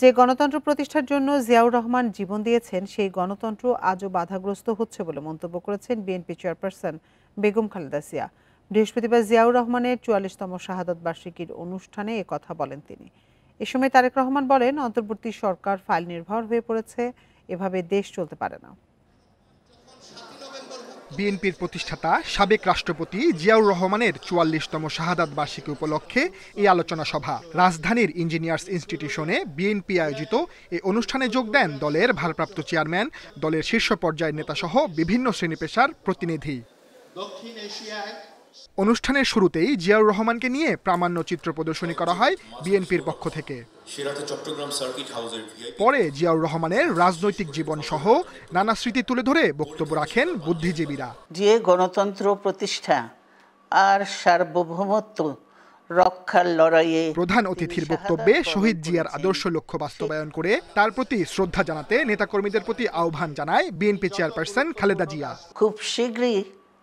যে গণতন্ত্র প্রতিষ্ঠার জন্য জিয়াউর রহমান জীবন দিয়েছেন সেই গণতন্ত্র আজও বাধাগ্রস্ত হচ্ছে বলে মন্তব্য করেছেন বিএনপি চেয়ারপারসন বেগম খালেদা জিয়া। বৃহস্পতিবার জিয়াউর রহমানের ৪৪তম শাহাদত বার্ষিকীর অনুষ্ঠানে একথা বলেন তিনি। এ সময় তারেক রহমান বলেন, অন্তর্বর্তী সরকার ফাইল নির্ভর হয়ে পড়েছে, এভাবে দেশ চলতে পারে না। বিএনপির প্রতিষ্ঠাতা সাবেক রাষ্ট্রপতি জিয়াউর রহমানের ৪৪তম শাহাদাত বার্ষিকী উপলক্ষে এই আলোচনা সভা রাজধানীর ইঞ্জিনিয়ার্স ইনস্টিটিউশনে বিএনপি আয়োজিত এই অনুষ্ঠানে যোগ দেন দলের ভারপ্রাপ্ত চেয়ারম্যান, দলের শীর্ষ পর্যায়ের নেতাসহ বিভিন্ন শ্রেণী পেশার প্রতিনিধি। অনুষ্ঠানের শুরুতেই জিয়াউর রহমানকে নিয়ে প্রামাণ্য চিত্র প্রদর্শনী করা হয় বিএনপির পক্ষ থেকে। পরে জিয়াউর রহমানের রাজনৈতিক জীবন সহ নানা স্মৃতি তুলে ধরে বক্তব্য রাখেন বুদ্ধিজীবীরা। যে গণতন্ত্র প্রতিষ্ঠা আর সার্বভৌমত্ব রক্ষার লড়াইয়ে প্রধান অতিথির বক্তব্যে শহীদ জিয়ার আদর্শ লক্ষ্য বাস্তবায়ন করে তার প্রতি শ্রদ্ধা জানাতে নেতাকর্মীদের প্রতি আহ্বান জানায় বিএনপি চেয়ারপারসন খালেদা জিয়া। খুব শীঘ্রই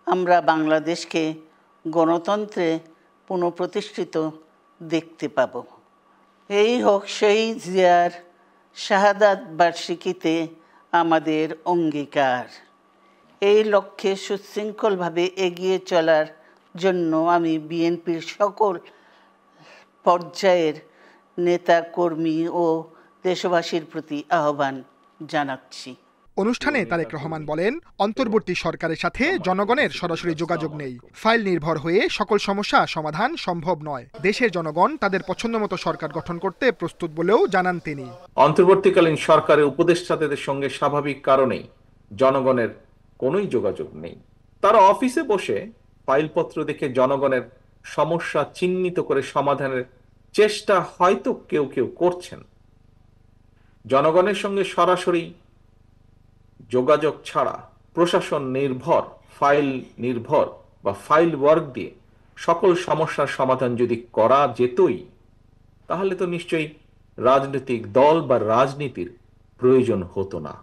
আমরা বাংলাদেশকে গণতন্ত্রে পুনঃপ্রতিষ্ঠিত দেখতে পাব। এই হোক শহীদ জিয়ার শাহাদাত বার্ষিকীতে আমাদের অঙ্গীকার। এই লক্ষ্যে সুশৃঙ্খলভাবে এগিয়ে চলার জন্য আমি বিএনপির সকল পর্যায়ের নেতা কর্মী ও দেশবাসীর প্রতি আহ্বান জানাচ্ছি। অনুষ্ঠানে তারেক রহমান বলেন, অন্তর্বর্তী সরকারের সাথে জনগণের সরাসরি যোগাযোগ নেই। ফাইল নির্ভর হয়ে সকল সমস্যা সমাধান সম্ভব নয়। দেশের জনগণ তাদের পছন্দমতো সরকার গঠন করতে প্রস্তুত বলেও জানান তিনি। অন্তর্বর্তীকালীন সরকারের উপদেষ্টাদের সঙ্গে স্বাভাবিক কারণেই জনগণের কোনোই যোগাযোগ নেই। তারা অফিসে বসে ফাইলপত্র দেখে জনগণের সমস্যা চিহ্নিত করে সমাধানের চেষ্টা হয়তো কেউ কেউ করছেন। জনগণের সঙ্গে সরাসরি যোগাযোগ ছাড়া প্রশাসন নির্ভর, ফাইল নির্ভর বা ফাইল ওয়ার্ক দিয়ে সকল সমস্যার সমাধান যদি করা যেতই, তাহলে তো নিশ্চয়ই রাজনৈতিক দল বা রাজনীতির প্রয়োজন হতো না।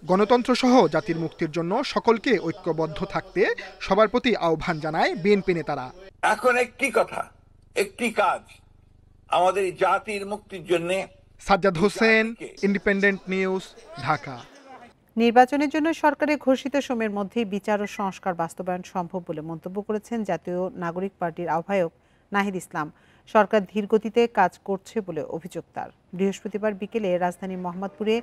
গণতন্ত্র সহ জাতির মুক্তির জন্য সকলকে ঐক্যবদ্ধ থাকতে সবার প্রতি আহ্বান জানায় বিএনপি নেতারা। এখন একটি কথা, একটি কাজ, আমাদের জাতির মুক্তির জন্য। Sajjad Hossain, independent News, Dhaka. নির্বাচনের জন্য সরকারের ঘোষিত সময়ের মধ্যেই বিচার ও সংস্কার বাস্তবায়ন সম্ভব বলে মন্তব্য করেছেন জাতীয় নাগরিক পার্টির আহ্বায়ক নাহিদ ইসলাম। সরকার ধীরগতিতে কাজ করছে বলে অভিযোগ তার। বৃহস্পতিবার বিকেলে রাজধানীর মোহাম্মদপুরে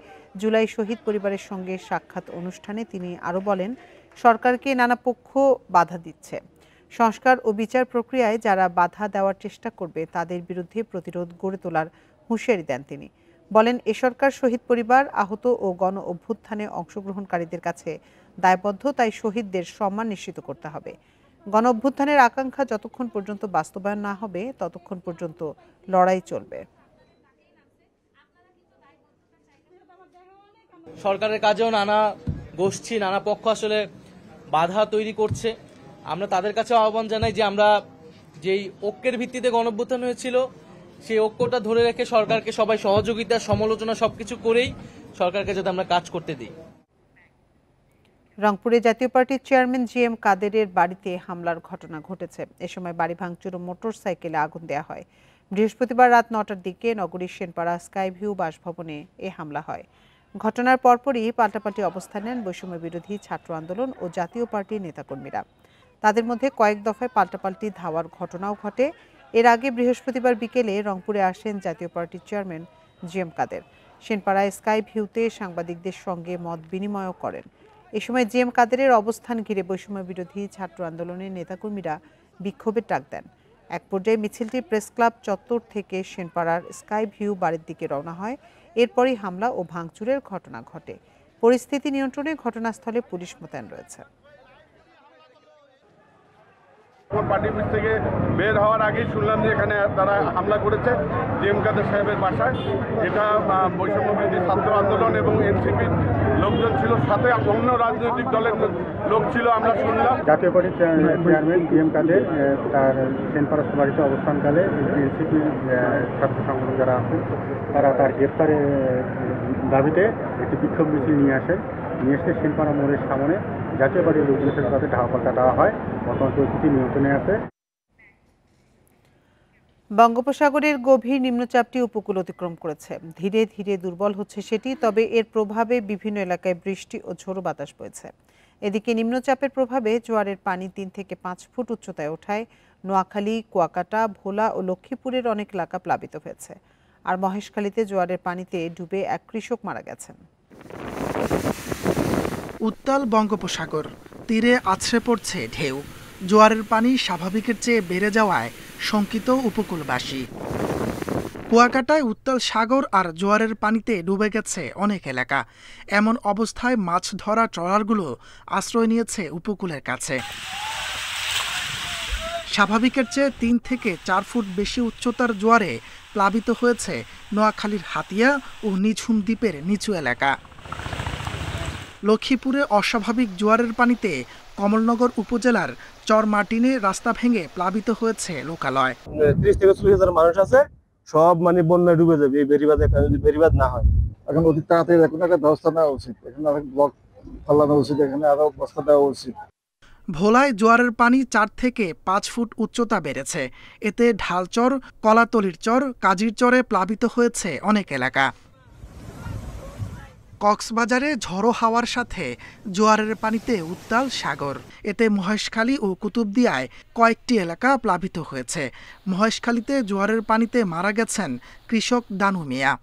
জুলাই শহীদ পরিবারের সঙ্গে সাক্ষাৎ অনুষ্ঠানে তিনি আরও বলেন, সরকারকে নানা পক্ষ বাধা দিচ্ছে। সংস্কার ও বিচার প্রক্রিয়ায় যারা বাধা দেওয়ার চেষ্টা করবে তাদের বিরুদ্ধে প্রতিরোধ গড়ে তোলার হুঁশিয়ারি দেন তিনি। বলেন, এ সরকার শহীদ পরিবার, আহত ও গণ অভ্যুত্থানে অংশগ্রহণকারীদের কাছে দায়বদ্ধ, তাই শহীদদের সম্মান নিশ্চিত করতে হবে। গণ অভ্যুত্থানের আকাঙ্ক্ষা যতক্ষণ পর্যন্ত বাস্তবায়ন না হবে ততক্ষণ পর্যন্ত লড়াই চলবে। সরকারের কাজেও নানা গোষ্ঠী, নানা পক্ষ আসলে বাধা তৈরি করছে। আমরা তাদের কাছে আহ্বান জানাই যে আমরা যেই ঐক্যের ভিত্তিতে গণ অভ্যুত্থান হয়েছিল সেই ঐক্যটা ধরে রেখে সরকারকে সবাই সহযোগিতা, সমালোচনা সবকিছু করেই সরকারকে যাতে আমরা কাজ করতে দিই। রংপুরে জাতীয় পার্টির চেয়ারম্যান জিএম কাদেরের বাড়িতে হামলার ঘটনা ঘটেছে। এ সময় বাড়ি ভাঙচুর ও মোটরসাইকেলে আগুন দেওয়া হয়। বৃহস্পতিবার রাত ৯টার দিকে নগরীর সেনপাড়া স্কাই ভিউ বাসভবনে এ হামলা হয়। ঘটনার পরপরই পাল্টাপাল্টি অবস্থান নেন বৈষম্য বিরোধী ছাত্র আন্দোলন ও জাতীয় পার্টির নেতাকর্মীরা। তাদের মধ্যে কয়েক দফায় পাল্টাপাল্টি ধাওয়ার ঘটনাও ঘটে। এর আগে বৃহস্পতিবার বিকেলে রংপুরে আসেন জাতীয় পার্টির চেয়ারম্যান জিএম কাদের। সেনপাড়ায় স্কাই ভিউতে সাংবাদিকদের সঙ্গে মত বিনিময় করেন। এ সময় জিএম কাদেরের অবস্থান ঘিরে বৈষম্য বিরোধী ছাত্র আন্দোলনের নেতাকর্মীরা বিক্ষোভের ডাক দেন। এক পর্যায়ে মিছিলটি প্রেস ক্লাব চত্বর থেকে সেনপাড়ার স্কাই ভিউ বাড়ির দিকে রওনা হয়। এরপরই হামলা ও ভাঙচুরের ঘটনা ঘটে। পরিস্থিতি নিয়ন্ত্রণে ঘটনাস্থলে পুলিশ মোতায়েন রয়েছে। পার্টি অফিস থেকে বের হওয়ার আগেই শুনলাম যে এখানে তারা হামলা করেছে জিএম কাদের সাহেবের বাসায়। এটা বৈষম্য বিরোধী ছাত্র আন্দোলন এবং এনসিপির লোকজন ছিল, সাথে অন্য রাজনৈতিক দলের লোক ছিল, আমরা শুনলাম। জাতীয় পার্টির চেয়ারম্যান জিএম কাদের তার সেনপাড়াস্থ বাড়িতে অবস্থানকালে এনসিপি ছাত্র সংগঠন যারা আছে তারা তার গ্রেপ্তারের দাবিতে একটি বিক্ষোভ মিছিল নিয়ে এসে সেনপাড়া মোড়ের সামনে জাতীয় পার্টির লোকজনের সাথে ধাওয়া পাল্টা দেওয়া হয়। বর্তমান পরিস্থিতি নিয়ন্ত্রণে আছে। বঙ্গোপসাগরের গভীর নিম্নচাপটি উপকূল অতিক্রম করেছে। ধীরে ধীরে দুর্বল হচ্ছে সেটি, তবে এর প্রভাবে বিভিন্ন এলাকায় বৃষ্টি ও ঝোড়ো বাতাস বইছে। এদিকে নিম্নচাপের প্রভাবে জোয়ারের পানি 3 থেকে 5 ফুট উচ্চতায় ওঠায় নোয়াখালী, কুয়াকাটা, ভোলা ও লক্ষ্মীপুরের অনেক এলাকা প্লাবিত হয়েছে। আর মহেশখালীতে জোয়ারের পানিতে ডুবে এক কৃষক মারা গেছেন। উত্তাল বঙ্গোপসাগর, তীরে আছড়ে পড়ছে ঢেউ। জোয়ারের পানি স্বাভাবিকের চেয়ে বেড়ে যাওয়ায় শঙ্কিত উপকূলবাসী। কুয়াকাটায় উত্তাল সাগর আর জোয়ারের পানিতে ডুবে গেছে অনেক এলাকা। এমন অবস্থায় মাছ ধরা ট্রলারগুলো আশ্রয় নিয়েছে উপকূলের কাছে। স্বাভাবিকের চেয়ে 3 থেকে 4 ফুট বেশি উচ্চতার জোয়ারে প্লাবিত হয়েছে নোয়াখালীর হাতিয়া ও নিঝুম দ্বীপের নিচু এলাকা। লক্ষ্মীপুরে অস্বাভাবিক জোয়ারের পানিতে কমলনগর উপজেলার চরমার্টিনে রাস্তা ভেঙে প্লাবিত হয়েছে লোকালয়। 30 থেকে 40 হাজার মানুষ আছে, সব বন্যায় ডুবে যাবে এই বেড়িবাঁধে, যদি বেড়িবাঁধ না হয়। এখন অতি তাড়াতাড়ি এখন একটা ব্যবস্থা নেওয়া উচিত, এখানে আরেক ব্লক ফালানো উচিত, এখানে আরো বস্তা দেওয়া উচিত। ভোলায় জোয়ারের পানি 4 থেকে 5 ফুট উচ্চতা বেড়েছে। এতে ঢালচর, কলাতলির চর, কাজির চরে প্লাবিত হয়েছে অনেক এলাকা। কক্সবাজারে ঝড়ো হাওয়ার সাথে জোয়ারের পানিতে উত্তাল সাগর। এতে মহেশখালী ও কুতুবদিয়ায় কয়েকটি এলাকা প্লাবিত হয়েছে। মহেশখালীতে জোয়ারের পানিতে মারা গেছেন কৃষক দানু মিয়া।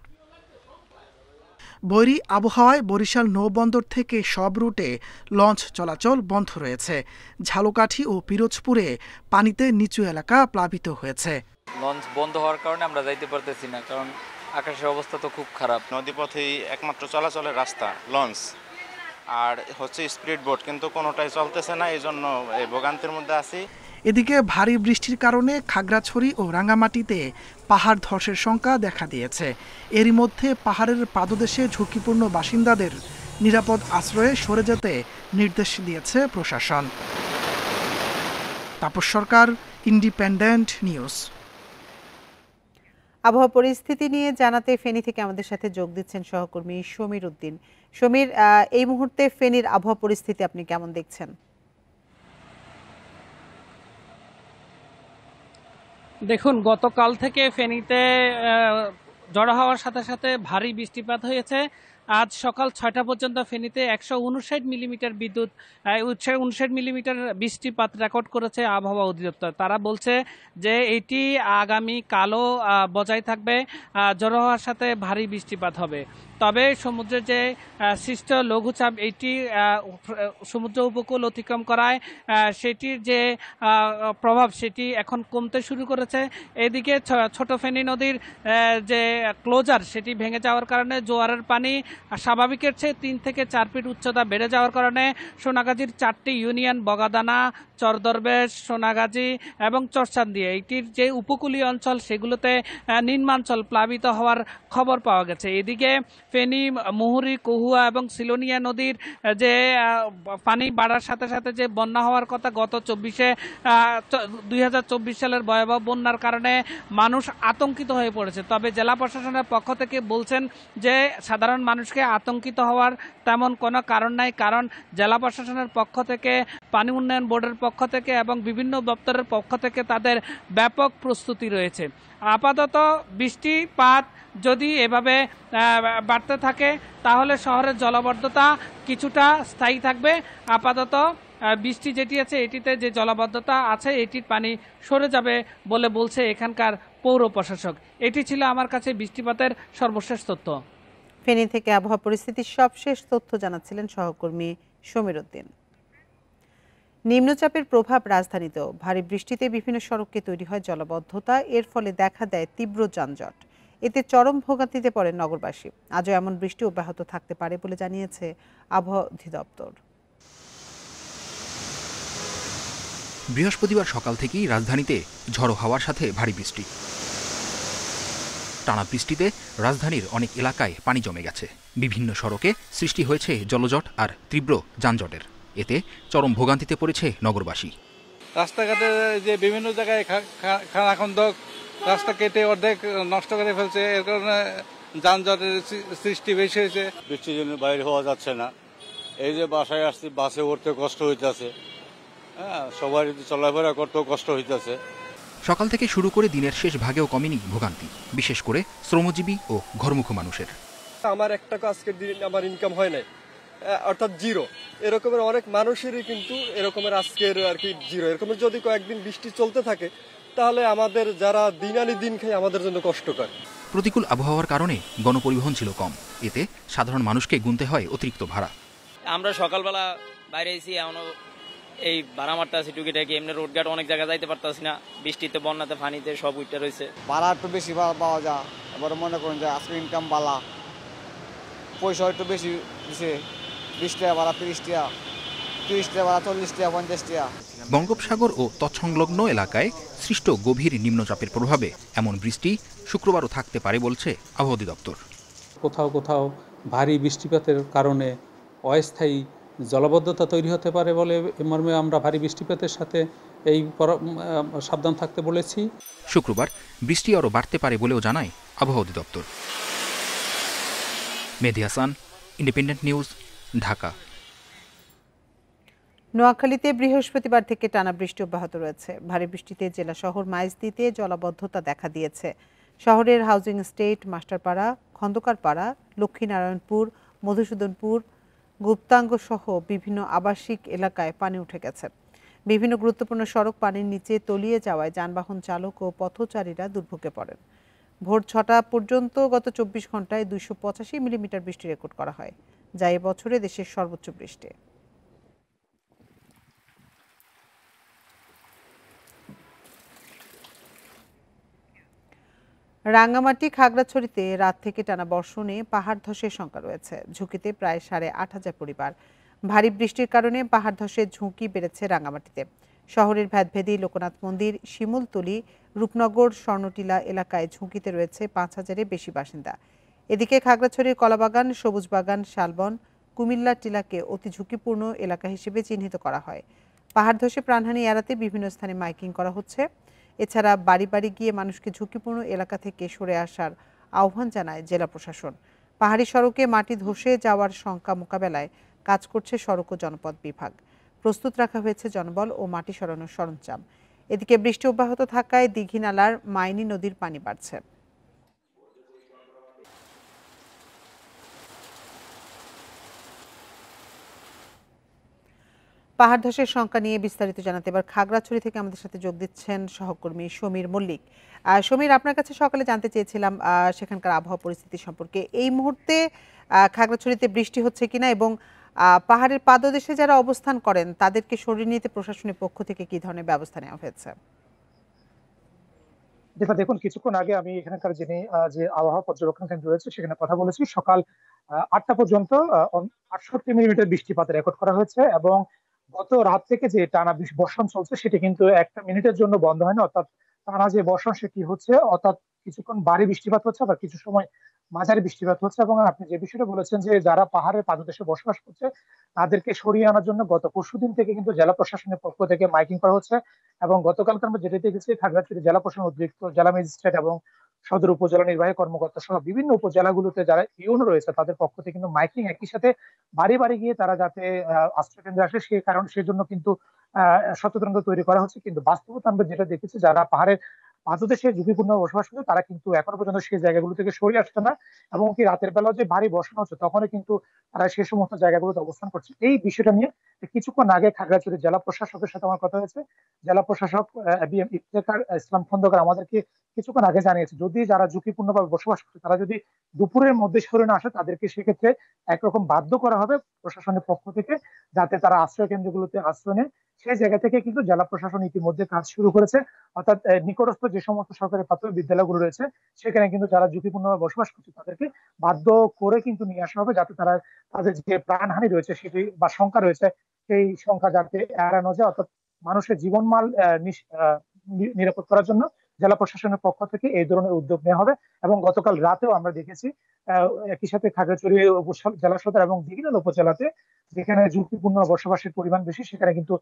বৈরী আবহাওয়ায় বরিশাল নৌবন্দর থেকে সব রুটে লঞ্চ চলাচল বন্ধ রয়েছে। ঝালকাঠি ও পিরোজপুরে পানিতে নিচু এলাকা প্লাবিত হয়েছে। লঞ্চ বন্ধ হওয়ার কারণে আমরা যাইতে পারতেছি না, কারণ আকাশের অবস্থা তো খুব খারাপ। নদীপথেই একমাত্র চলাচলের রাস্তা লঞ্চ, আর হচ্ছে স্পিড বোট, কিন্তু কোনোটাই চলতেছে না, এই জন্য এই ভোগান্তির মধ্যে আছি। এদিকে ভারী বৃষ্টির কারণে খাগড়াছড়ি ও রাঙ্গামাটিতে পাহাড় ধসের শঙ্কা দেখা দিয়েছে। এরই মধ্যে পাহাড়ের পাদদেশে ঝুঁকিপূর্ণ বাসিন্দাদের নিরাপদ আশ্রয়ে সরে যেতে নির্দেশ দিয়েছে প্রশাসন। তাপস সরকার, ইন্ডিপেন্ডেন্ট নিউজ। আবহাওয়া পরিস্থিতি নিয়ে জানাতে ফেনী থেকে আমাদের সাথে যোগ দিচ্ছেন সহকর্মী সমীর উদ্দিন। সমীর, এই মুহূর্তে ফেনীর আবহাওয়া পরিস্থিতি আপনি কেমন দেখছেন? দেখুন, গতকাল থেকে ফেনীতে ঝড়ো হওয়ার সাথে সাথে ভারী বৃষ্টিপাত হয়েছে। আজ সকাল 6টা পর্যন্ত ফেনীতে 159 মিলিমিটার 159 মিলিমিটার বৃষ্টিপাত রেকর্ড করেছে আবহাওয়া অধিদপ্তর। তারা বলছে যে এটি আগামী কালও বজায় থাকবে, ঝড়ো হওয়ার সাথে ভারী বৃষ্টিপাত হবে। তবে সমুদ্রের যে সৃষ্ট লঘুচাপ, এটি সমুদ্র উপকূল অতিক্রম করায় সেটির যে প্রভাব সেটি এখন কমতে শুরু করেছে। এদিকে ছোট ফেনী নদীর যে ক্লোজার সেটি ভেঙে যাওয়ার কারণে জোয়ারের পানি স্বাভাবিকের চেয়ে 3 থেকে 4 ফিট উচ্চতা বেড়ে যাওয়ার কারণে সোনাগাজীর 4টি ইউনিয়ন বগাদানা, চরদরবেশ, সোনাগাজী এবং চরচান্দিয়া, এটির যে উপকূলীয় অঞ্চল সেগুলোতে নিম্নাঞ্চল প্লাবিত হওয়ার খবর পাওয়া গেছে। এদিকে ফেনী, মুহুরী, কহুয়া এবং সিলোনিয়া নদীর যে পানি বাড়ার সাথে সাথে যে বন্যা হওয়ার কথা, গত 2024 সালের ভয়াবহ বন্যার কারণে মানুষ আতঙ্কিত হয়ে পড়েছে। তবে জেলা প্রশাসনের পক্ষ থেকে বলছেন যে সাধারণ মানুষকে আতঙ্কিত হওয়ার তেমন কোনো কারণ নাই, কারণ জেলা প্রশাসনের পক্ষ থেকে, পানি উন্নয়ন বোর্ডের পক্ষ থেকে এবং বিভিন্ন দপ্তরের পক্ষ থেকে তাদের ব্যাপক প্রস্তুতি রয়েছে। আপাতত বৃষ্টিপাত যদি এভাবে বাড়তে থাকে তাহলে শহরের জলাবদ্ধতা কিছুটা স্থায়ী থাকবে। আপাতত বৃষ্টি যেটি আছে এটিতে যে জলাবদ্ধতা আছে এটির পানি সরে যাবে বলে বলছে এখানকার পৌর প্রশাসক। এটি ছিল আমার কাছে বৃষ্টিপাতের সর্বশেষ তথ্য। ফেনী থেকে আবহাওয়া পরিস্থিতির সবশেষ তথ্য জানাচ্ছিলেন সহকর্মী সমীর উদ্দিন। নিম্নচাপের প্রভাব রাজধানীতেও। ভারী বৃষ্টিতে বিভিন্ন সড়কে তৈরি হয় জলাবদ্ধতা, এর ফলে দেখা দেয় তীব্র যানজট। এতে চরম ভোগান্তিতে পড়েন নগরবাসী। আজও এমন বৃষ্টি অব্যাহত থাকতে পারে বলে জানিয়েছে আবহাওয়া অধিদপ্তর। বৃহস্পতিবার সকাল থেকেই রাজধানীতে ঝড়ো হাওয়ার সাথে ভারী বৃষ্টি। টানা বৃষ্টিতে রাজধানীর অনেক এলাকায় পানি জমে গেছে। বিভিন্ন সড়কে সৃষ্টি হয়েছে জলজট আর তীব্র যানজটের। এতে চরম ভোগান্তিতে পড়েছে নগরবাসী। রাস্তাঘাটে যে বিভিন্ন জায়গায় খানাখন্দক রাস্তা কেটে অর্ধেক নষ্ট করে ফেলছে, এর কারণে যানজটের সৃষ্টি বেশি হয়েছে। বৃষ্টির জন্য বাইরে হওয়া যাচ্ছে না। এই যে বাসায় আসছি, বাসে উঠতে কষ্ট হইতেছে, হ্যাঁ, সবাই চলাফেরা করতেও কষ্ট হইতেছে। সকাল থেকে শুরু করে দিনের শেষ ভাগেও কমেনি ভোগান্তি, বিশেষ করে শ্রমজীবী ও ঘরমুখো মানুষের। আমার এক টাকা আজকের দিন আমার ইনকাম হয় নাই, অর্থাৎ জিরো। এরকমের অনেক মানুষেরই কিন্তু এরকমের আজকের আর কি জিরো। এরকমের যদি কয়েকদিন বৃষ্টি চলতে থাকে তাহলে আমাদের যারা দিন আনি দিন খায় আমাদের জন্য কষ্টকর। প্রতিকূল আবহাওয়ার কারণে গণপরিবহন ছিল কম, এতে সাধারণ মানুষকে গুনতে হয় অতিরিক্ত ভাড়া। আমরা সকালবেলা বাইরে এসি এখনো এই ভাড়া মারতে আছি টুকিটাকি, এমনি রোডঘাট অনেক জায়গায় যাইতে পারতেছি না, বৃষ্টিতে বন্যাতে পানিতে সব উঠতে রয়েছে। ভাড়া একটু বেশি পাওয়া যায়, এবার মনে করেন যে আজকে ইনকাম বালা, পয়সা একটু বেশি দিছে, 20 টাকা ভাড়া 30 টাকা, 30 টাকা ভাড়া 40 টাকা 50 টাকা। বঙ্গোপসাগর ও তৎসংলগ্ন এলাকায় সৃষ্ট গভীর নিম্নচাপের প্রভাবে এমন বৃষ্টি শুক্রবারও থাকতে পারে বলছে আবহাওয়া অধিদপ্তর। কোথাও কোথাও ভারী বৃষ্টিপাতের কারণে অস্থায়ী জলাবদ্ধতা তৈরি হতে পারে বলে মর্মে আমরা ভারী বৃষ্টিপাতের সাথে এই সাবধান থাকতে বলেছি। শুক্রবার বৃষ্টি আরও বাড়তে পারে বলেও জানায় আবহাওয়া অধিদপ্তর। মেহেদী হাসান, ইন্ডিপেন্ডেন্ট নিউজ, ঢাকা। নোয়াখালীতে বৃহস্পতিবার থেকে টানা বৃষ্টি অব্যাহত রয়েছে। ভারী বৃষ্টিতে জেলা শহর মাইজদীতে জলাবদ্ধতা দেখা দিয়েছে। শহরের হাউজিং এস্টেট, মাস্টারপাড়া, খন্দকারপাড়া, লক্ষ্মীনারায়ণপুর, মধুসূদনপুর, গুপ্তাঙ্গ সহ বিভিন্ন আবাসিক এলাকায় পানি উঠে গেছে। বিভিন্ন গুরুত্বপূর্ণ সড়ক পানির নিচে তলিয়ে যাওয়ায় যানবাহন চালক ও পথচারীরা দুর্ভোগে পড়েন। ভোর 6টা পর্যন্ত গত 24 ঘন্টায় 285 মিলিমিটার বৃষ্টি রেকর্ড করা হয়, যা এবছরে দেশের সর্বোচ্চ বৃষ্টি। রাঙ্গামাটি খাগড়াছড়িতে রাত থেকে টানা বর্ষণে পাহাড় ধসের শঙ্কা রয়েছে। ঝুঁকিতে প্রায় 8,500 পরিবার। ভারী বৃষ্টির কারণে পাহাড় ধসের ঝুঁকি বেড়েছে রাঙ্গামাটিতে। শহরের ভেদভেদী লোকনাথ মন্দির, শিমুলতলি, রূপনগর, স্বর্ণটিলা এলাকায় ঝুঁকিতে রয়েছে 5,000-এর বেশি বাসিন্দা। এদিকে খাগড়াছড়ির কলাবাগান, সবুজবাগান, শালবন, কুমিল্লা টিলাকে অতি ঝুঁকিপূর্ণ এলাকা হিসেবে চিহ্নিত করা হয়। পাহাড় ধসে প্রাণহানি এড়াতে বিভিন্ন স্থানে মাইকিং করা হচ্ছে। এছাড়া বাড়ি বাড়ি গিয়ে মানুষকে ঝুঁকিপূর্ণ এলাকা থেকে সরে আসার আহ্বান জানায় জেলা প্রশাসন। পাহাড়ি সড়কে মাটি ধসে যাওয়ার শঙ্কা মোকাবেলায় কাজ করছে সড়ক ও জনপথ বিভাগ। প্রস্তুত রাখা হয়েছে জনবল ও মাটি সরানোর সরঞ্জাম। এদিকে বৃষ্টি অব্যাহত থাকায় দীঘিনালার মাইনী নদীর পানি বাড়ছে। পাহাড় ধসের শঙ্কা নিয়ে বিস্তারিত জানাতে এবার খাগড়াছড়ি থেকে আমাদের সাথে যোগ দিচ্ছেন সহকর্মী সমীর মল্লিক। সমীর, আপনার কাছে সকালে জানতে চেয়েছিলাম সেখানকার আবহাওয়া পরিস্থিতি সম্পর্কে। এই মুহূর্তে খাগড়াছড়িতে বৃষ্টি হচ্ছে কিনা এবং পাহাড়ের পাদদেশে যারা অবস্থান করেন তাদেরকে সরিয়ে নিতে প্রশাসনের পক্ষ থেকে কি ধরনের ব্যবস্থা নেওয়া হয়েছে? দেখুন, কিছুক্ষণ আগে আমি এখানকার যে আবহাওয়া পর্যবেক্ষণ কেন্দ্র রয়েছে সেখানে কথা বলেছি। সকাল 8টা পর্যন্ত 68 মিলিমিটার বৃষ্টিপাত রেকর্ড করা হয়েছে এবং গত রাত থেকে যে টানা বর্ষণ চলছে সেটি কিন্তু একটা মিনিটের জন্য বন্ধ হয় না। অর্থাৎ টানা যে বর্ষণ সেটি হচ্ছে, অর্থাৎ কিছুক্ষণ ভারী বৃষ্টিপাত হচ্ছে, আবার কিছু সময় মাঝারি বৃষ্টিপাত হচ্ছে। এবং আপনি যে বিষয়টা বলেছেন যে যারা পাহাড়ের পাদদেশে বসবাস করছে তাদেরকে সরিয়ে আনার জন্য গত পরশুদিন থেকে কিন্তু জেলা প্রশাসনের পক্ষ থেকে মাইকিং করা হচ্ছে। এবং গতকালকে আমরা যেটা দেখেছি, খাগড়াছড়ি জেলা প্রশাসন, অতিরিক্ত জেলা ম্যাজিস্ট্রেট এবং সদর উপজেলা নির্বাহী কর্মকর্তা সহ বিভিন্ন উপজেলাগুলোতে যারা ইউনো রয়েছে তাদের পক্ষ থেকে কিন্তু মাইকিং, একই সাথে বাড়ি বাড়ি গিয়ে তারা যাতে আশ্রয় কেন্দ্রে আসে সেজন্য কিন্তু সচেতনতা তৈরি করা হচ্ছে। কিন্তু বাস্তবতা আমরা যেটা দেখেছি, যারা পাহাড়ের পাদদেশে ঝুঁকিপূর্ণ বসবাস করে তারা কিন্তু এখনো পর্যন্ত সেই জায়গাগুলো থেকে সরে আসছে না, এবং কি রাতের বেলা যে ভারী বর্ষণ হচ্ছে তখনই কিন্তু তারা সেই সমস্ত জায়গাগুলোতে অবস্থান করছে। এই বিষয়টা নিয়ে কিছুক্ষণ আগে খাগড়াছড়ি জেলা প্রশাসকের সাথে আমার কথা হয়েছে। জেলা প্রশাসক বিএম ইফতেখার ইসলাম খন্দকার আমাদেরকে কিছুক্ষণ আগে জানিয়েছে, যদি যারা ঝুঁকিপূর্ণভাবে বসবাস করছে তারা যদি দুপুরের মধ্যে সরে না আসে তাদেরকে সেক্ষেত্রে একরকম বাধ্য করা হবে প্রশাসনের পক্ষ থেকে, যাতে তারা আশ্রয় কেন্দ্রগুলোতে আশ্রয় নেয়। সেই জায়গা থেকে কিন্তু জেলা প্রশাসন ইতিমধ্যে কাজ শুরু করেছে। অর্থাৎ নিকটস্থ যে সমস্ত সরকারি প্রাথমিক বিদ্যালয়গুলো রয়েছে সেখানে কিন্তু যারা ঝুঁকিপূর্ণভাবে বসবাস করছে তাদেরকে বাধ্য করে কিন্তু নিয়ে আসা হবে, যাতে তারা তাদের যে প্রাণহানি রয়েছে সেটি বা সংখ্যা রয়েছে সেই সংখ্যা যাতে এড়ানো যায়। অর্থাৎ মানুষের জীবনমাল নিরাপদ করার জন্য জেলা প্রশাসনের পক্ষ থেকে এই ধরনের উদ্যোগ নেওয়া হবে। এবং গতকাল রাতেও আমরা দেখেছি একই সাথে খাগড়াছড়ি জেলা সদর এবং দীঘিনালা উপজেলাতে যেখানে ঝুঁকিপূর্ণ বসবাসের পরিমাণ বেশি সেখানে কিন্তু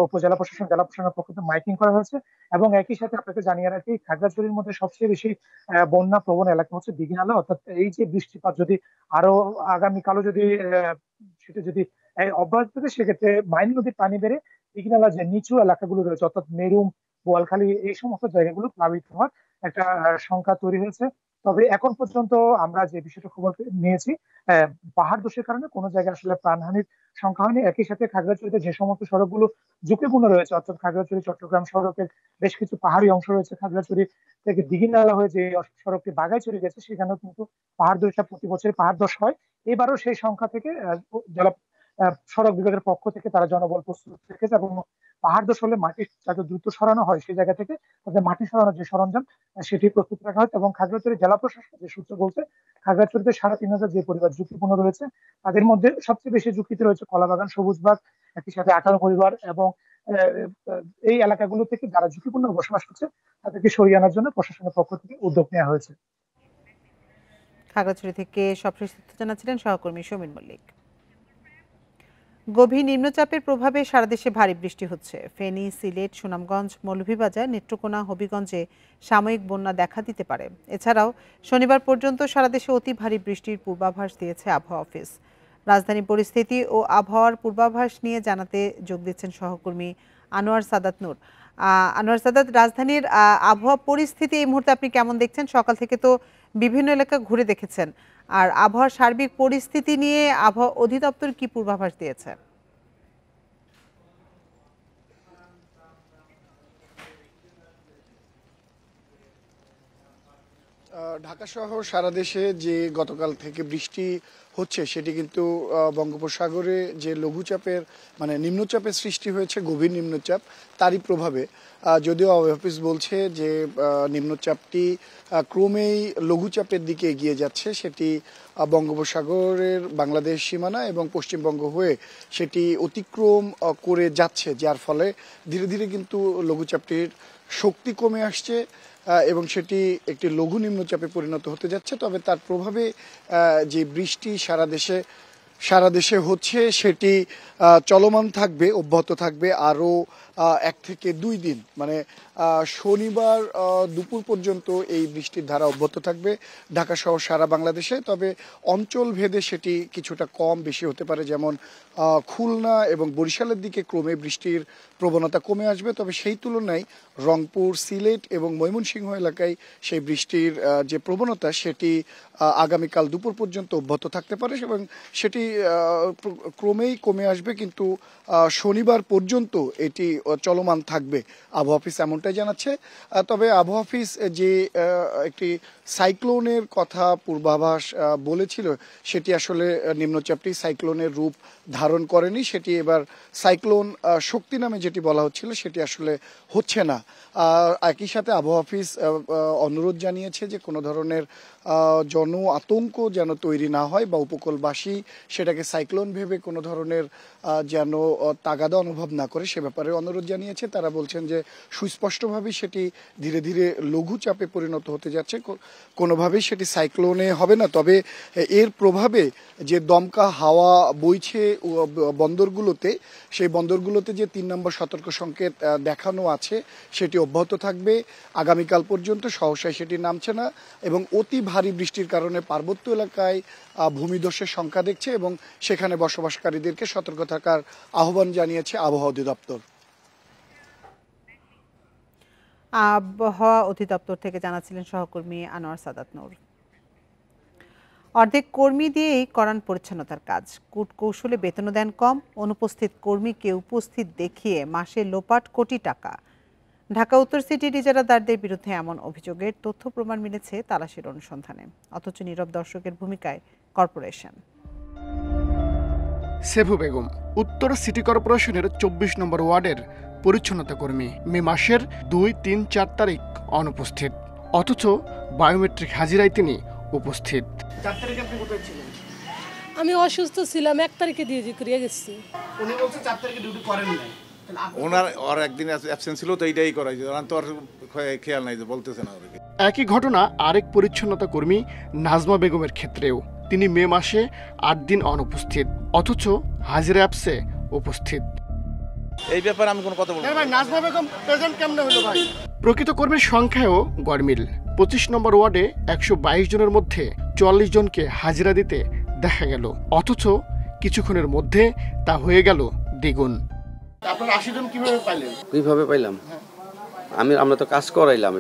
উপজেলা প্রশাসন, জেলা প্রশাসনের পক্ষ থেকে মাইকিং করা হয়েছে। এবং একই সাথে আপনাকে জানিয়ে রাখি, খাগড়াছড়ির মধ্যে সবচেয়ে বেশি বন্যা প্রবণ এলাকা হচ্ছে দীঘিনালা। অর্থাৎ এই যে বৃষ্টিপাত যদি আরো আগামীকালও যদি সেটা যদি অব্যাহত থাকে সেক্ষেত্রে মাইনী নদীর পানি বেড়ে দীঘিনালা যে নিচু এলাকাগুলো রয়েছে অর্থাৎ মেরুম, বোয়ালখালী, এই সমস্ত জায়গাগুলো প্লাবিত হওয়ার একটা সংখ্যা তৈরি হয়েছে। তবে এখন পর্যন্ত আমরা যে বিষয়টা খবর নিয়েছি, পাহাড় ধসের কারণে কোনো জায়গায় আসলে প্রাণহানির সংখ্যা হয়নি। একই সাথে খাগড়াছড়িতে যে সমস্ত সড়কগুলো ঝুঁকিপূর্ণ রয়েছে, অর্থাৎ খাগড়াছড়ি চট্টগ্রাম সড়কের বেশ কিছু পাহাড়ি অংশ রয়েছে, খাগড়াছড়ি থেকে দিঘিনালা হয়ে যে সড়কটি বাগাইছড়ি গেছে, সেখানেও কিন্তু পাহাড় ধসা প্রতি বছর পাহাড় ধস হয়। এবারও সেই সংখ্যা থেকে সড়ক বিভাগের পক্ষ থেকে তারা জনবল প্রস্তুত রেখেছে এবং পাহাড় ধস হলে মাটি যাতে দ্রুত সরানো হয় সেই জায়গা থেকে তাদের মাটি সরানোর যে সরঞ্জাম সেটি প্রস্তুত রাখা হয়। এবং খাগড়াছড়ি জেলা প্রশাসন যে সূত্র বলছে, খাগড়াছড়িতে ৩,৫০০ যে পরিবার ঝুঁকিপূর্ণ রয়েছে তাদের মধ্যে সবচেয়ে বেশি ঝুঁকিতে রয়েছে কলাবাগান, সবুজবাগ, একই সাথে ১৮ পরিবার এবং এই এলাকাগুলো থেকে যারা ঝুঁকিপূর্ণ বসবাস করছে তাদেরকে সরিয়ে আনার জন্য প্রশাসনের পক্ষ থেকে উদ্যোগ নেওয়া হয়েছে। খাগড়াছড়ি থেকে সবশেষ তথ্য জানাচ্ছিলেন সহকর্মী সমীর মল্লিক। গভীর নিম্নচাপের প্রভাবে সারা দেশে ভারী বৃষ্টি হচ্ছে। ফেনী, সিলেট, সুনামগঞ্জ, মৌলভীবাজার, নেত্রকোনা, হবিগঞ্জে সাময়িক বন্যা দেখা দিতে পারে। এছাড়াও শনিবার পর্যন্ত সারা দেশে অতি ভারী বৃষ্টির পূর্বাভাস দিয়েছে আবহাওয়া অফিস। রাজধানী পরিস্থিতি ও আবহাওয়ার পূর্বাভাস নিয়ে জানাতে যোগ দিচ্ছেন সহকর্মী আনোয়ার সাদাত নূর। আনোয়ার সাদাত, রাজধানীর আবহাওয়া পরিস্থিতি এই মুহূর্তে আপনি কেমন দেখছেন? সকাল থেকে তো বিভিন্ন এলাকা ঘুরে দেখেছেন, আর আবহাওয়ার সার্বিক পরিস্থিতি নিয়ে আবহাওয়া অধিদপ্তর কি পূর্বাভাস দিয়েছে? ঢাকা সহ সারা দেশে যে গতকাল থেকে বৃষ্টি হচ্ছে সেটি কিন্তু বঙ্গোপসাগরে যে লঘুচাপের নিম্নচাপের সৃষ্টি হয়েছে, গভীর নিম্নচাপ, তারই প্রভাবে। যদিও আবহাওয়া অফিস বলছে যে নিম্নচাপটি ক্রমেই লঘুচাপের দিকে এগিয়ে যাচ্ছে, সেটি বঙ্গোপসাগরের বাংলাদেশ সীমানা এবং পশ্চিমবঙ্গ হয়ে সেটি অতিক্রম করে যাচ্ছে, যার ফলে ধীরে ধীরে কিন্তু লঘুচাপটির শক্তি কমে আসছে এবং সেটি একটি লঘু নিম্নচাপে পরিণত হতে যাচ্ছে। তবে তার প্রভাবে যে বৃষ্টি সারা দেশে হচ্ছে সেটি চলমান থাকবে, অব্যাহত থাকবে আরও 1 থেকে 2 দিন, শনিবার দুপুর পর্যন্ত এই বৃষ্টির ধারা অব্যাহত থাকবে ঢাকা সহ সারা বাংলাদেশে। তবে অঞ্চল ভেদে সেটি কিছুটা কম বেশি হতে পারে, যেমন খুলনা এবং বরিশালের দিকে ক্রমে বৃষ্টির প্রবণতা কমে আসবে। তবে সেই তুলনায় রংপুর, সিলেট এবং ময়মনসিংহ এলাকায় সেই বৃষ্টির যে প্রবণতা সেটি আগামীকাল দুপুর পর্যন্ত অব্যাহত থাকতে পারে এবং সেটি ক্রমেই কমে আসবে, কিন্তু শনিবার পর্যন্ত এটি চলমান থাকবে, আবহাওয়া অফিস এমনটাই জানাচ্ছে। তবে আবহাওয়া অফিস যে একটি সাইক্লোনের কথা পূর্বাভাস বলেছিল, সেটি আসলে নিম্নচাপটি সাইক্লোনের রূপ ধারণ করেনি, সেটি এবার সাইক্লোন শক্তি নামে যেটি বলা হচ্ছিল সেটি আসলে হচ্ছে না। একই সাথে আবহাওয়া অফিস অনুরোধ জানিয়েছে যে কোনো ধরনের জন আতঙ্ক যেন তৈরি না হয় বা উপকূলবাসী সেটাকে সাইক্লোন ভেবে কোনো ধরনের যেন তাগাদা অনুভব না করে, সে ব্যাপারে অনুরোধ জানিয়েছে। তারা বলছেন যে সুস্পষ্টভাবে সেটি ধীরে ধীরে লঘুচাপে পরিণত হতে যাচ্ছে, কোনোভাবেই সেটি সাইক্লোনে হবে না। তবে এর প্রভাবে যে দমকা হাওয়া বইছে বন্দরগুলোতে, সেই বন্দরগুলোতে যে 3 নম্বর সতর্ক সংকেত দেখানো আছে সেটি অব্যাহত থাকবে আগামীকাল পর্যন্ত। সহসায় সেটি নামছে না এবং অতি ভারী বৃষ্টির কারণে পার্বত্য এলাকায় ভূমিধসের সংখ্যা দেখছে এবং সেখানে বসবাসকারীদেরকে সতর্ক থাকার আহ্বান জানিয়েছে আবহাওয়া অধিদপ্তর। আবহাওয়া অধিদপ্তর থেকে জানাচ্ছিলেন সহকর্মী আনোয়ার সাদাত নূর। অর্ধেক কর্মী দিয়েই করান পরিচ্ছন্নতার কাজ, কূটকৌশলে বেতন দেন কম, অনুপস্থিত কর্মীকে উপস্থিত দেখিয়ে মাসে লোপাট কোটি টাকা। ঢাকা উত্তর সিটির ইজারাদারদের বিরুদ্ধে এমন অভিযোগের তথ্য প্রমাণ মিলেছে তালাশির অনুসন্ধানে, অথচ নীরব দর্শকের ভূমিকায় কর্পোরেশন। সেভু বেগম উত্তর সিটি কর্পোরেশনের 24 নম্বর ওয়ার্ডের পরিচ্ছন্নতা কর্মী, মে মাসের 2, 3, 4 তারিখ অনুপস্থিত, অথচ বায়োমেট্রিক হাজিরায় তিনি উপস্থিত। 4 তারিখে আপনি কোথায় ছিলেন? আমি অসুস্থ ছিলাম, 1 তারিখে দিয়ে গেছি। উনি বলছে 4 তারিখে ডিউটি করেন নাই। ওর একদিন অ্যাবসেন্ট ছিল তো এইটাই করাইছে, তো আর খেয়াল নাই যে বলতেছে না। একই ঘটনা আরেক পরিচ্ছন্নতা কর্মী নাজমা বেগমের ক্ষেত্রেও। তিনি মে মাসে 8 দিন অনুপস্থিত, অথচ হাজিরা অ্যাপসে উপস্থিত। এই ব্যাপারে আমি কোনো কথা বলবো না। ভাই নাজমা বেগম প্রেজেন্ট কেমনে হলো ভাই? প্রকৃত কর্মীর সংখ্যাও গড়মিল। 25 নম্বর ওয়ার্ডে 122 জনের মধ্যে 44 জনকে হাজিরা দিতে দেখা গেল, অথচ কিছুক্ষণের মধ্যে তা হয়ে গেল দ্বিগুণ। আপনারা 80 জন কিভাবে পাইলেন? কিভাবে পাইলাম? আমরা তো কাজ করাইলাম,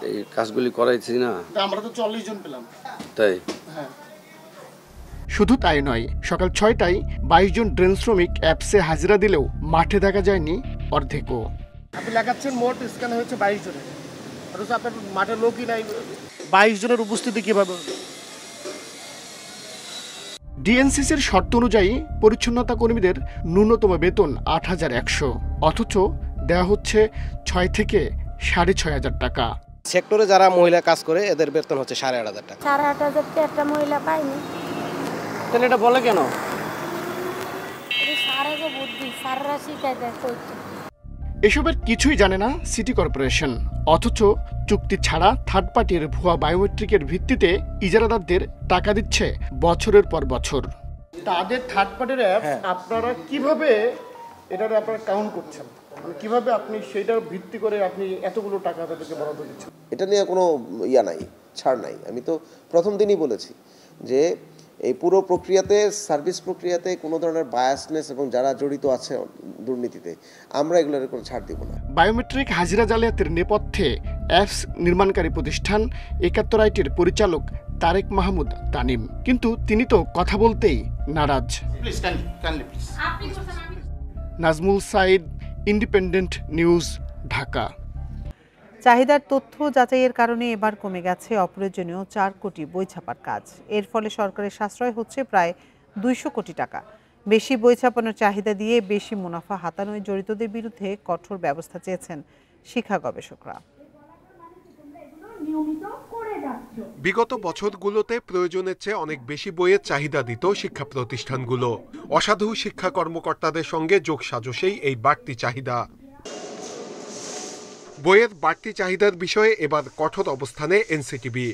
এই কাজগুলি করাইছি না। আমরা তো 40 জন পেলাম। তাই শুধু তাই নয়, সকাল 6টায় 22 জন ড্রেন শ্রমিক অ্যাপসে হাজিরা দিলেও মাঠে দেখা যায়নি অর্ধেকও। আপনি লেখাচ্ছেন মোট স্ক্যান হয়েছে 22 জনের, অথচ আপনার মাঠে লোকই নাই। 22 জনের উপস্থিতি কিভাবে? ডিএনসিসির শর্ত অনুযায়ী পরিচ্ছন্নতা কর্মীদের ন্যূনতম বেতন ৮,১০০, অথচ দেওয়া হচ্ছে 6 থেকে 6,৫০০ টাকা। সেক্টরে যারা মহিলা কাজ করে এদের বেতন হচ্ছে 8,500 টাকা। 8,500 একটা মহিলা পাইনি। তাহলে এটা বলে কেন? সারাকে বুদ্ধি সাররা শিখাই দেয় কইতে। এসবের কিছুই জানে না সিটি কর্পোরেশন, অথচ চুক্তি ছাড়া থার্ড পার্টির ভুয়া বায়োমেট্রিকের ভিত্তিতে ইজারাদারদের টাকা দিচ্ছে বছরের পর বছর। তাদের থার্ড পার্টির অ্যাপ আপনারা কিভাবে এটার আপনারা কাউন্ট করছেন? মানে কিভাবে আপনি সেটার ভিত্তি করে আপনি এতগুলো টাকা তাদেরকে বরাদ্দ দিচ্ছেন? এটা নিয়ে কোনো ইয়া নাই, ছাড় নাই। আমি তো প্রথম দিনই বলেছি যে এই পুরো প্রক্রিয়াতে, সার্ভিস প্রক্রিয়াতে কোনো ধরনের বায়াসনেস এবং যারা জড়িত আছে দুর্নীতিতে, আমরা এগুলোর কোনো ছাড় দিব না। বায়োমেট্রিক হাজিরা জালিয়াতির নেপথ্যে অ্যাপস নির্মাণকারী প্রতিষ্ঠান ৭১ আইটির পরিচালক তারেক মাহমুদ তানিম, কিন্তু তিনি তো কথা বলতেই নারাজ। Nazmul Sayeed, Independent News, Dhaka. চাহিদার তথ্য যাচাইয়ের কারণে এবার কমে গেছে অপ্রয়োজনীয় 4 কোটি বই ছাপার কাজ। এর ফলে সরকারের সাশ্রয় হচ্ছে প্রায় 200 কোটি টাকা। বেশি বই ছাপানোর চাহিদা দিয়ে বেশি মুনাফা হাতানোয় জড়িতদের বিরুদ্ধে কঠোর ব্যবস্থা চেয়েছেন শিক্ষা গবেষকরা। বিগত বছরগুলোতে প্রয়োজনের চেয়ে অনেক বেশি বইয়ের চাহিদা দিত শিক্ষা প্রতিষ্ঠানগুলো। অসাধু শিক্ষা কর্মকর্তাদের সঙ্গে যোগসাজশেই এই বাড়তি চাহিদা। বইয়ের বাড়তি চাহিদার বিষয়ে এবার কঠোর অবস্থানে এনসিটিবি।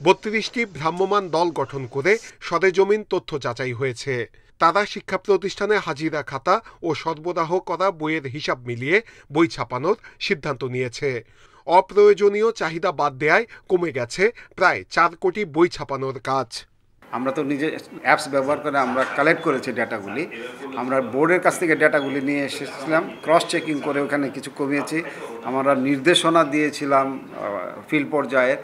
32টি ভ্রাম্যমাণ দল গঠন করে সরেজমিন তথ্য যাচাই হয়েছে। তারা শিক্ষা প্রতিষ্ঠানে হাজিরা খাতা ও সরবরাহ করা বইয়ের হিসাব মিলিয়ে বই ছাপানোর সিদ্ধান্ত নিয়েছে। অপ্রয়োজনীয় চাহিদা বাদ দেয়ায় কমে গেছে প্রায় 4 কোটি বই ছাপানোর কাজ। আমরা তো নিজে অ্যাপস ব্যবহার করে আমরা কালেক্ট করেছি ডেটাগুলি। আমরা বোর্ডের কাছ থেকে ডেটাগুলি নিয়ে এসেছিলাম, ক্রস চেকিং করে ওখানে কিছু কমিয়েছি। আমরা নির্দেশনা দিয়েছিলাম ফিল্ড পর্যায়ে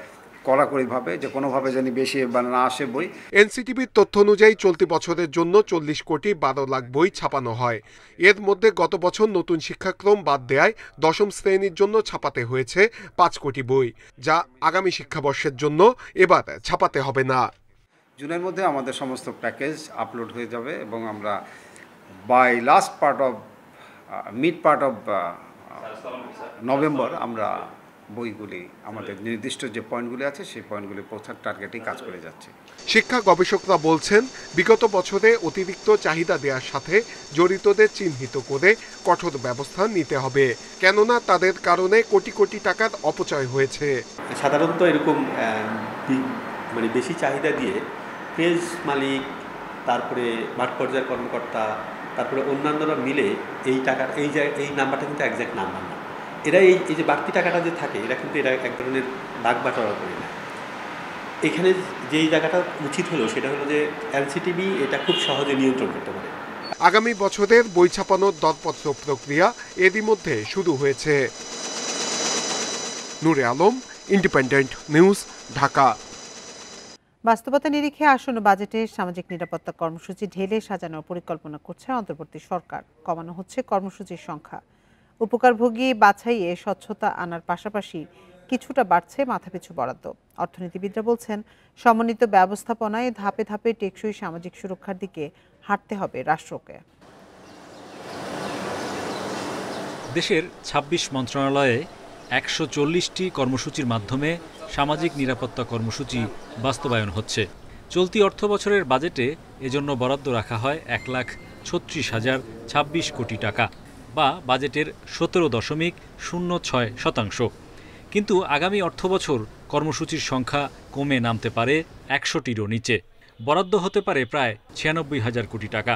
কড়াকড়িভাবে যে কোনোভাবে যেন বেশি না আসে বই। এনসিটিভির তথ্য অনুযায়ী চলতি বছরের জন্য 40 কোটি 12 লাখ বই ছাপানো হয়। এর মধ্যে গত বছর নতুন শিক্ষাক্রম বাদ দেয়ায় 10ম শ্রেণীর জন্য ছাপাতে হয়েছে 5 কোটি বই, যা আগামী শিক্ষাবর্ষের জন্য এবার ছাপাতে হবে না। জুনের মধ্যে আমাদের সমস্ত প্যাকেজ আপলোড হয়ে যাবে এবং আমরা by last part of mid part of November আমরা বইগুলি আমাদের নির্দিষ্ট যে পয়েন্টগুলি আছে সেই পয়েন্টগুলি পৌঁছার টার্গেটেই কাজ করে যাচ্ছে। শিক্ষা গবেষকরা বলছেন, বিগত বছরে অতিরিক্ত চাহিদা দেওয়ার সাথে জড়িতদের চিহ্নিত করে কঠোর ব্যবস্থা নিতে হবে, কেননা তাদের কারণে কোটি কোটি টাকার অপচয় হয়েছে। সাধারণত এরকম মানে বেশি চাহিদা দিয়ে পেজ মালিক, তারপরে মাঠ পর্যায়ের কর্মকর্তা, তারপরে অন্যান্যরা মিলে এই টাকার এই নাম্বারটা কিন্তু একজ্যাক্ট নাম্বার না। এরা এই যে বাড়তি টাকাটা যে থাকে, এরা কিন্তু এরা এক ধরনের ভাগ বাটোয়ারা করে না। এখানে যেই জায়গাটা উচিত হলো সেটা হলো যে এনসিটিভি এটা খুব সহজে নিয়ন্ত্রণ করতে পারে। আগামী বছরের বই ছাপানোর দরপত্র প্রক্রিয়া এরই মধ্যে শুরু হয়েছে। নূরে আলম, ইন্ডিপেন্ডেন্ট নিউজ, ঢাকা। বাস্তবতা নিরিখে আসন্ন বাজেটে সামাজিক নিরাপত্তা কর্মসূচি ঢেলে সাজানোর পরিকল্পনা করছে অন্তর্বর্তী সরকার। কমানো হচ্ছে কর্মসূচির সংখ্যা। উপকারভোগী বাছাইয়ে স্বচ্ছতা আনার পাশাপাশি কিছুটা বাড়ছে মাথাপিছু বরাদ্দ। অর্থনীতিবিদরা বলছেন, সমন্বিত ব্যবস্থাপনায় ধাপে ধাপে টেকসই সামাজিক সুরক্ষার দিকে হাঁটতে হবে রাষ্ট্রকে। দেশের ২৬ মন্ত্রণালয়ে ১৪০টি কর্মসূচির মাধ্যমে সামাজিক নিরাপত্তা কর্মসূচি বাস্তবায়ন হচ্ছে। চলতি অর্থবছরের বাজেটে এজন্য বরাদ্দ রাখা হয় ১,৩৬,০২৬ কোটি টাকা, বা বাজেটের ১৭.০৬%। কিন্তু আগামী অর্থবছর কর্মসূচির সংখ্যা কমে নামতে পারে ১০০টিরও নিচে। বরাদ্দ হতে পারে প্রায় ৯৬,০০০ কোটি টাকা।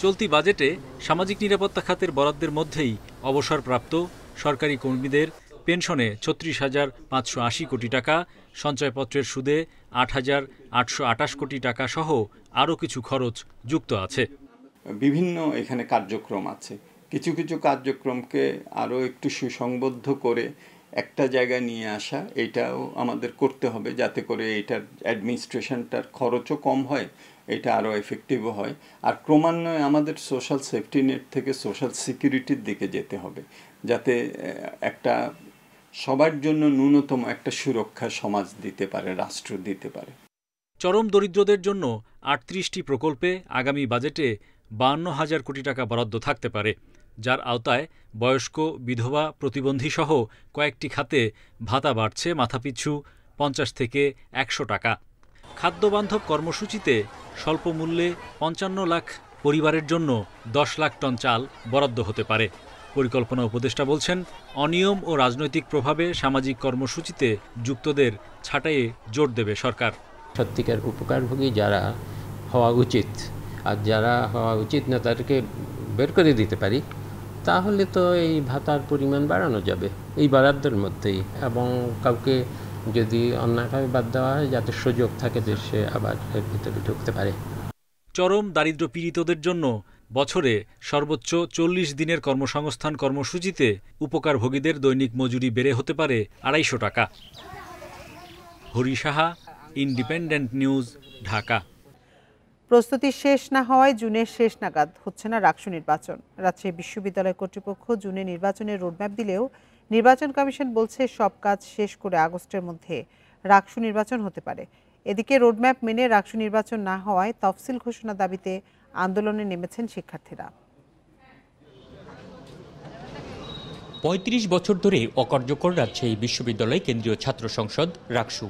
চলতি বাজেটে সামাজিক নিরাপত্তা খাতের বরাদ্দের মধ্যেই অবসরপ্রাপ্ত সরকারি কর্মীদের পেনশনে ৩৬,৫৮০ কোটি টাকা, সঞ্চয়পত্রের সুদে ৮,৮২৮ কোটি টাকা সহ আরও কিছু খরচ যুক্ত আছে। বিভিন্ন এখানে কার্যক্রম আছে, কিছু কিছু কার্যক্রমকে আরও একটু সুসংবদ্ধ করে একটা জায়গায় নিয়ে আসা, এটাও আমাদের করতে হবে যাতে করে এটার অ্যাডমিনিস্ট্রেশনটার খরচও কম হয়, এটা আরও এফেক্টিভও হয়। আর ক্রমান্বয়ে আমাদের সোশ্যাল সেফটি নেট থেকে সোশ্যাল সিকিউরিটির দিকে যেতে হবে, যাতে একটা সবার জন্য ন্যূনতম একটা সুরক্ষা সমাজ দিতে পারে, রাষ্ট্র দিতে পারে। চরম দরিদ্রদের জন্য ৩৮টি প্রকল্পে আগামী বাজেটে ৫২,০০০ কোটি টাকা বরাদ্দ থাকতে পারে, যার আওতায় বয়স্ক, বিধবা, প্রতিবন্ধী সহ কয়েকটি খাতে ভাতা বাড়ছে মাথাপিছু ৫০ থেকে ১০০ টাকা। খাদ্যবান্ধব কর্মসূচিতে স্বল্প মূল্যে ৫৫ লাখ পরিবারের জন্য ১০ লাখ টন চাল বরাদ্দ হতে পারে। পরিকল্পনা উপদেষ্টা বলছেন, অনিয়ম ও রাজনৈতিক প্রভাবে সামাজিক কর্মসূচিতে যুক্তদের ছাঁটাইয়ে জোর দেবে সরকার। সত্যিকার উপকারভোগী যারা হওয়া উচিত আর যারা হওয়া উচিত না তাদেরকে বের করে দিতে পারি, তাহলে তো এই ভাতার পরিমাণ বাড়ানো যাবে এই বরাদ্দের মধ্যেই, এবং কাউকে যদি অন্যায়ভাবে বাদ দেওয়া হয় যাতে সুযোগ থাকে যে সে আবার এর ভিতরে ঢুকতে পারে। চরম দারিদ্র্য পীড়িতদের জন্য বছরে সর্বোচ্চ ৪০ দিনের কর্মসংস্থান কর্মসূচিতে উপকারভোগীদের দৈনিক মজুরি বেড়ে হতে পারে ২৫০ টাকা। Hari Saha, independent News, Dhaka. প্রস্তুতি শেষ না হওয়ায় জুনের শেষ নাগাদ হচ্ছে না রাকসু নির্বাচন। রাজশাহী বিশ্ববিদ্যালয় কর্তৃপক্ষ জুনে নির্বাচনের রোডম্যাপ দিলেও নির্বাচন কমিশন বলছে সব কাজ শেষ করে আগস্টের মধ্যে রাকসু নির্বাচন হতে পারে। এদিকে রোডম্যাপ মেনে রাকসু নির্বাচন না হওয়ায় তফসিল ঘোষণা দাবিতে আন্দোলনে নেমেছেন শিক্ষার্থীরা। ৩৫ বছর ধরে অকার্যকর রাজশাহী বিশ্ববিদ্যালয় কেন্দ্রীয় ছাত্র সংসদ রাকসু।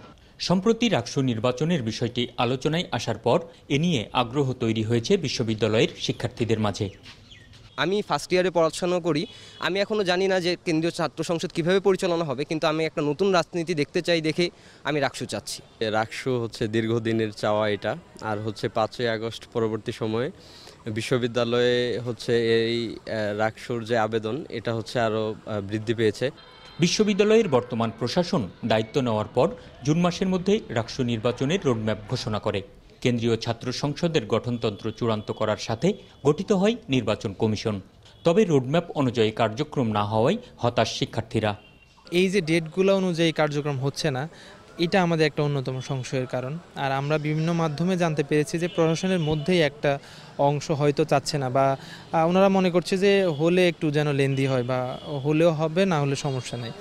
সম্প্রতি রাকসু নির্বাচনের বিষয়টি আলোচনায় আসার পর এ নিয়ে আগ্রহ তৈরি হয়েছে বিশ্ববিদ্যালয়ের শিক্ষার্থীদের মাঝে। আমি ফার্স্ট ইয়ারে পড়াশোনা করি, আমি এখনও জানি না যে কেন্দ্রীয় ছাত্র সংসদ কীভাবে পরিচালনা হবে, কিন্তু আমি একটা নতুন রাজনীতি দেখতে চাই দেখে আমি রাকসু চাচ্ছি। রাকসু হচ্ছে দীর্ঘদিনের চাওয়া এটা, আর হচ্ছে ৫ই আগস্ট পরবর্তী সময়ে বিশ্ববিদ্যালয়ে হচ্ছে এই রাকসুর যে আবেদন এটা হচ্ছে আরও বৃদ্ধি পেয়েছে। বিশ্ববিদ্যালয়ের বর্তমান প্রশাসন দায়িত্ব নেওয়ার পর জুন মাসের মধ্যে রাকসু নির্বাচনের রোডম্যাপ ঘোষণা করে। কেন্দ্রীয় ছাত্র সংসদের গঠনতন্ত্র চূড়ান্ত করার সাথে গঠিত হয় নির্বাচন কমিশন। তবে রোডম্যাপ অনুযায়ী কার্যক্রম না হওয়ায় হতাশ শিক্ষার্থীরা। এই যে ডেটগুলো অনুযায়ী কার্যক্রম হচ্ছে না, এটা আমাদের একটা অন্যতম সংশয়ের কারণ। আর আমরা বিভিন্ন মাধ্যমে জানতে পেরেছি যে প্রশাসনের মধ্যেই একটা অংশ হয়তো চাচ্ছে না, বা ওনারা মনে করছে যে হলে একটু যেন লেন্দি হয়, বা হলেও হবে, না হলে সমস্যা নেই।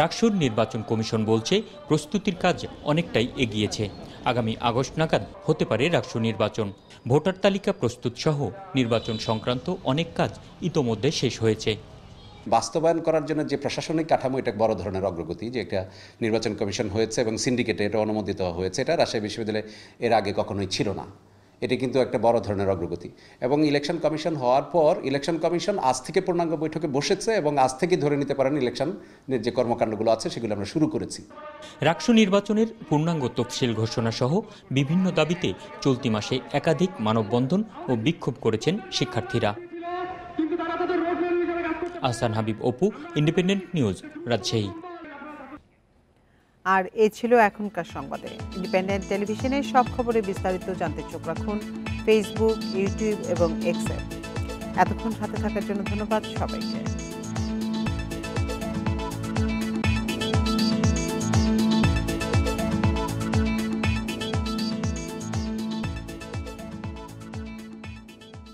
রাকসুর নির্বাচন কমিশন বলছে প্রস্তুতির কাজ অনেকটাই এগিয়েছে। আগামী আগস্ট নাগাদ হতে পারে রাকসু নির্বাচন। ভোটার তালিকা প্রস্তুত সহ নির্বাচন সংক্রান্ত অনেক কাজ ইতোমধ্যে শেষ হয়েছে। বাস্তবায়ন করার জন্য যে প্রশাসনিক কাঠামো, এটা বড় ধরনের অগ্রগতি যে একটা নির্বাচন কমিশন হয়েছে এবং সিন্ডিকেটে এটা অনুমোদিত হয়েছে। এটা রাজশাহী বিশ্ববিদ্যালয়ে এর আগে কখনোই ছিল না। এটি কিন্তু একটা বড় ধরনের অগ্রগতি। এবং ইলেকশন কমিশন হওয়ার পর ইলেকশন কমিশন আজ থেকে পূর্ণাঙ্গ বৈঠকে বসেছে এবং আজ থেকে ধরে নিতে পারেন ইলেকশনের যে কর্মকাণ্ডগুলো আছে সেগুলো আমরা শুরু করেছি। রাকসু নির্বাচনের পূর্ণাঙ্গ তফসিল ঘোষণা সহ বিভিন্ন দাবিতে চলতি মাসে একাধিক মানববন্ধন ও বিক্ষোভ করেছেন শিক্ষার্থীরা। Ahsan Habib, Apu, Independent News, Rajshahi. আর এ ছিল এখনকার সংবাদে। ইন্ডিপেন্ডেন্ট টেলিভিশনের সব খবরে বিস্তারিত জানতে চোখ রাখুন ফেসবুক, ইউটিউব এবং এক্সে। এতক্ষণ সাথে থাকার জন্য ধন্যবাদ সবাইকে।